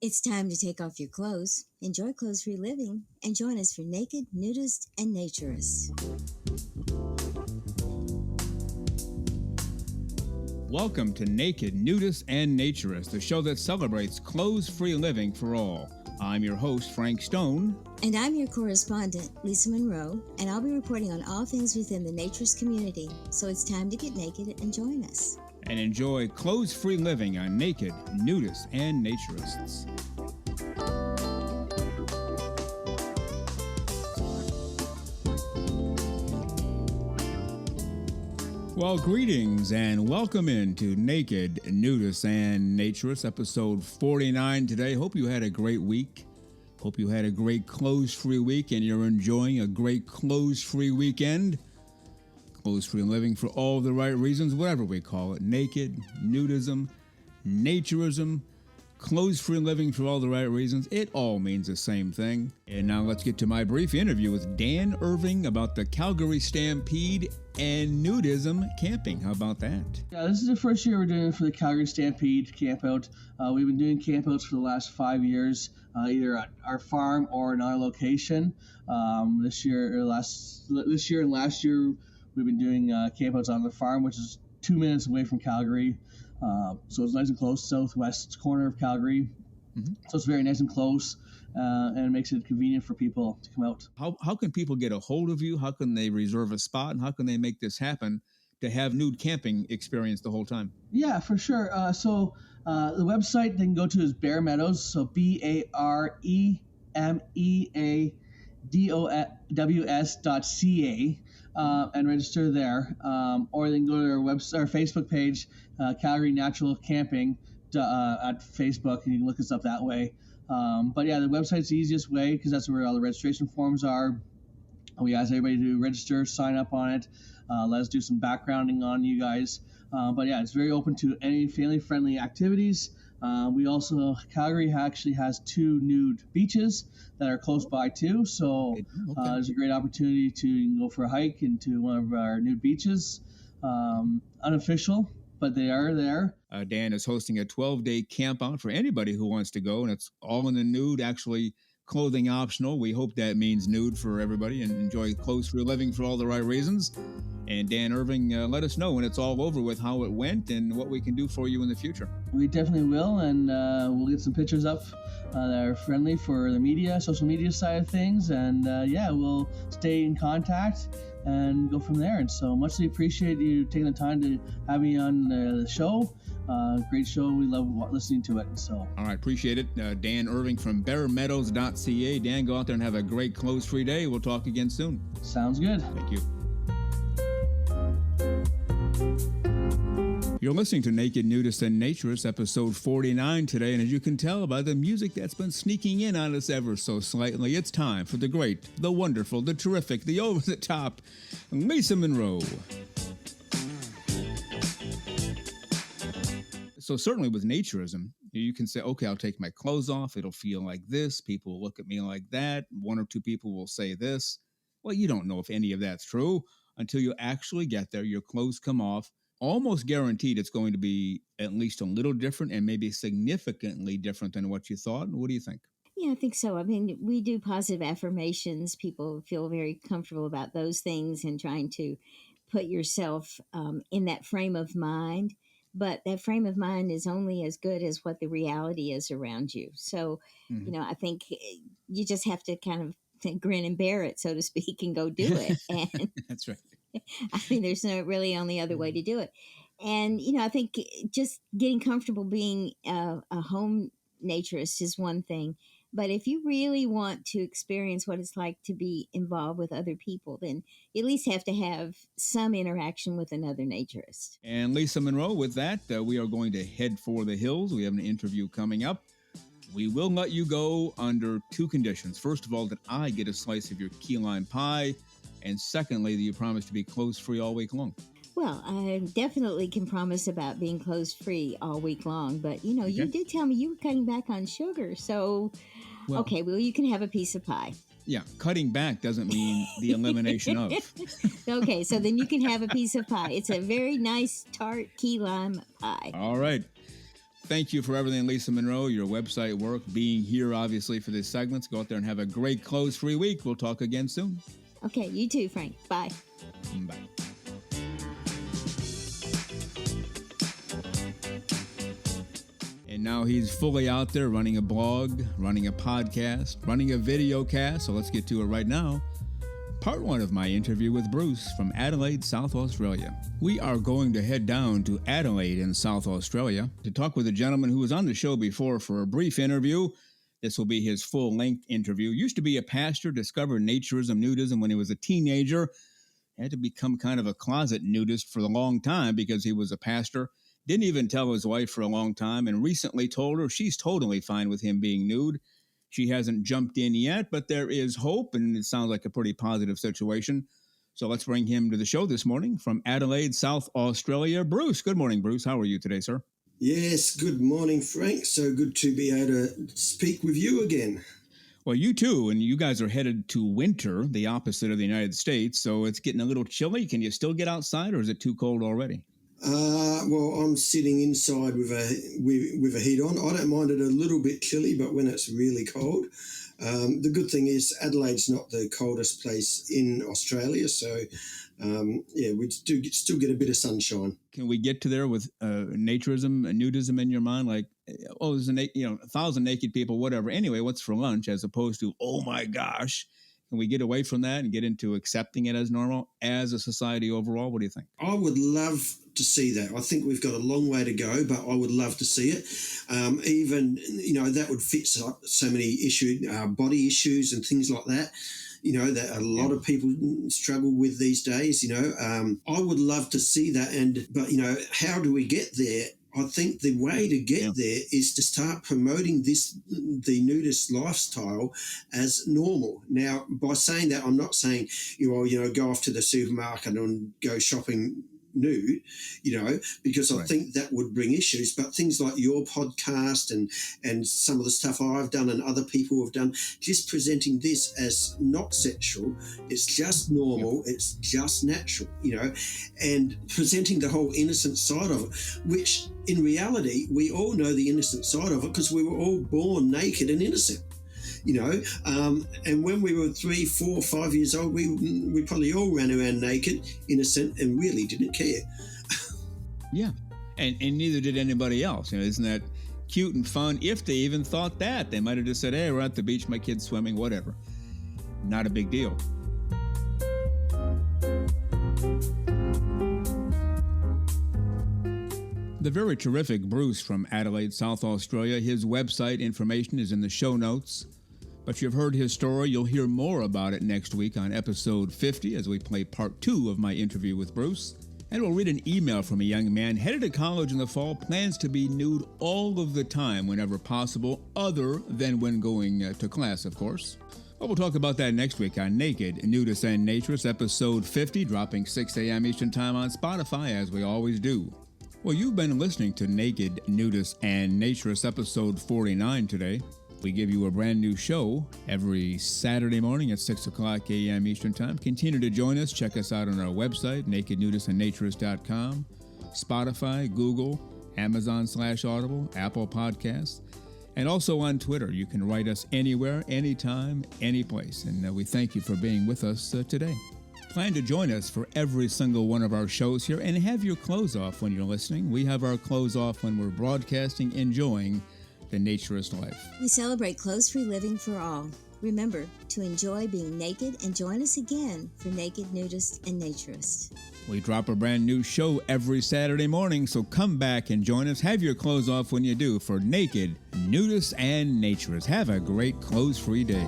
It's time to take off your clothes, enjoy clothes-free living, and join us for Naked, Nudists, and Naturists. Welcome to Naked, Nudists, and Naturist, the show that celebrates clothes-free living for all. I'm your host, Frank Stone. And I'm your correspondent, Lisa Monroe, and I'll be reporting on all things within the Naturist community. So it's time to get naked and join us. And enjoy clothes-free living on Naked, Nudists, and Naturists. Well, greetings and welcome into Naked, Nudists, and Naturists, episode 49 today. Hope you had a great week. Hope you had a great clothes-free week and you're enjoying a great clothes-free weekend. Clothes-free living for all the right reasons, whatever we call it. Naked, nudism, naturism, clothes-free living for all the right reasons. It all means the same thing. And now let's get to my brief interview with Dan Irving about the Calgary Stampede and nudism camping. How about that? Yeah, this is the first year we're doing it for the Calgary Stampede campout. We've been doing campouts for the last 5 years, either at our farm or in our location. This year and last year, we've been doing campouts on the farm, which is 2 minutes away from Calgary. So it's nice and close, southwest corner of Calgary. Mm-hmm. So it's very nice and close, and it makes it convenient for people to come out. How can people get a hold of you? How can they reserve a spot? And how can they make this happen to have nude camping experience the whole time? Yeah, for sure. So the website they can go to is Bare Meadows, so BareMeadows.ca. And register there, or they can go to our website, our Facebook page, Calgary Natural Camping at Facebook, and you can look us up that way. But yeah, the website's the easiest way because that's where all the registration forms are. We ask everybody to register, sign up on it. Let us do some backgrounding on you guys. But yeah, it's very open to any family-friendly activities. Calgary actually has 2 nude beaches that are close by too, so there's a great opportunity to go for a hike into one of our nude beaches. Unofficial, but they are there. Dan is hosting a 12-day camp out for anybody who wants to go, and it's all in the nude, actually clothing optional. We hope that means nude for everybody and enjoy clothes-free living for all the right reasons. And Dan Irving, let us know when it's all over with how it went and what we can do for you in the future. We definitely will, and we'll get some pictures up that are friendly for the media, social media side of things, and we'll stay in contact and go from there. And so muchly appreciate you taking the time to have me on the show. Great show. We love listening to it. So all right, appreciate it. Dan Irving from BareMeadows.ca. Dan, go out there and have a great clothes-free day. We'll talk again soon. Sounds good. Thank you. You're listening to Naked, Nudists, and Naturists, episode 49 today, and as you can tell by the music that's been sneaking in on us ever so slightly, it's time for the great, the wonderful, the terrific, the over-the-top Lisa Monroe. So certainly with naturism, you can say, okay, I'll take my clothes off, it'll feel like this, people will look at me like that, 1 or 2 people will say this. Well, you don't know if any of that's true until you actually get there, your clothes come off. Almost guaranteed it's going to be at least a little different and maybe significantly different than what you thought. What do you think? Yeah, I think so. I mean, we do positive affirmations. People feel very comfortable about those things and trying to put yourself in that frame of mind. But that frame of mind is only as good as what the reality is around you. So, I think you just have to kind of grin and bear it, so to speak, and go do it. And that's right. I mean, there's no really only other way to do it. And, I think just getting comfortable being a home naturist is one thing. But if you really want to experience what it's like to be involved with other people, then you at least have to have some interaction with another naturist. And Lisa Monroe, with that, we are going to head for the hills. We have an interview coming up. We will let you go under 2 conditions. First of all, that I get a slice of your key lime pie. And secondly, that you promise to be clothes-free all week long. Well, I definitely can promise about being clothes-free all week long. But, you did tell me you were cutting back on sugar. So, okay, well, you can have a piece of pie. Yeah, cutting back doesn't mean the elimination of. Okay, so then you can have a piece of pie. It's a very nice tart key lime pie. All right. Thank you for everything, Lisa Monroe, your website work, being here, obviously, for this segment. Go out there and have a great close-free week. We'll talk again soon. Okay, you too, Frank. Bye. Bye. And now he's fully out there running a blog, running a podcast, running a video cast. So let's get to it right now. Part 1 of my interview with Bruce from Adelaide, South Australia. We are going to head down to Adelaide in South Australia to talk with a gentleman who was on the show before for a brief interview. This will be his full-length interview. Used to be a pastor, discovered naturism, nudism when he was a teenager. Had to become kind of a closet nudist for a long time because he was a pastor. Didn't even tell his wife for a long time, and recently told her she's totally fine with him being nude. She hasn't jumped in yet, but there is hope, and it sounds like a pretty positive situation. So let's bring him to the show this morning from Adelaide, South Australia. Bruce, good morning, Bruce. How are you today, sir? Yes, good morning, Frank. So good to be able to speak with you again. Well, you too, and you guys are headed to winter, the opposite of the United States, so it's getting a little chilly. Can you still get outside, or is it too cold already? Well, I'm sitting inside with a heat on. I don't mind it a little bit chilly, but when it's really cold, the good thing is Adelaide's not the coldest place in Australia, so we do still get a bit of sunshine. Can we get to there with naturism and nudism in your mind? Like, oh, there's 1,000 naked people, whatever. Anyway, what's for lunch? As opposed to, oh my gosh. Can we get away from that and get into accepting it as normal as a society overall? What do you think? I would love to see that. I think we've got a long way to go, but I would love to see it. Even, that would fit so many body issues and things like that, that a lot of people struggle with these days, I would love to see that. But how do we get there? I think the way to get there is to start promoting the nudist lifestyle as normal. Now, by saying that, I'm not saying, go off to the supermarket and go shopping nude, because I think that would bring issues. But things like your podcast and some of the stuff I've done and other people have done, just presenting this as not sexual, it's just normal, it's just natural, and presenting the whole innocent side of it, which in reality, we all know the innocent side of it because we were all born naked and innocent. And when we were 3, 4, 5 years old, we probably all ran around naked, innocent, and really didn't care. Yeah, and neither did anybody else. Isn't that cute and fun? If they even thought that, they might have just said, "Hey, we're at the beach, my kid's swimming, whatever." Not a big deal. The very terrific Bruce from Adelaide, South Australia. His website information is in the show notes. But you've heard his story. You'll hear more about it next week on episode 50 as we play part 2 of my interview with Bruce. And we'll read an email from a young man headed to college in the fall, plans to be nude all of the time whenever possible, other than when going to class, of course. Well, we'll talk about that next week on Naked, Nudists, and Naturists, episode 50, dropping 6 a.m. Eastern Time on Spotify, as we always do. Well, you've been listening to Naked, Nudists, and Naturists, episode 49 today. We give you a brand new show every Saturday morning at 6 o'clock a.m. Eastern Time. Continue to join us. Check us out on our website, nakednudistandnaturist.com, Spotify, Google, Amazon/Audible, Apple Podcasts, and also on Twitter. You can write us anywhere, anytime, any place. And we thank you for being with us today. Plan to join us for every single one of our shows here and have your clothes off when you're listening. We have our clothes off when we're broadcasting, enjoying the naturist life. We celebrate clothes-free living for all. Remember to enjoy being naked and join us again for Naked, Nudist, and Naturist. We drop a brand new show every Saturday morning, so come back and join us. Have your clothes off when you do for Naked, Nudist, and Naturist. Have a great clothes-free day.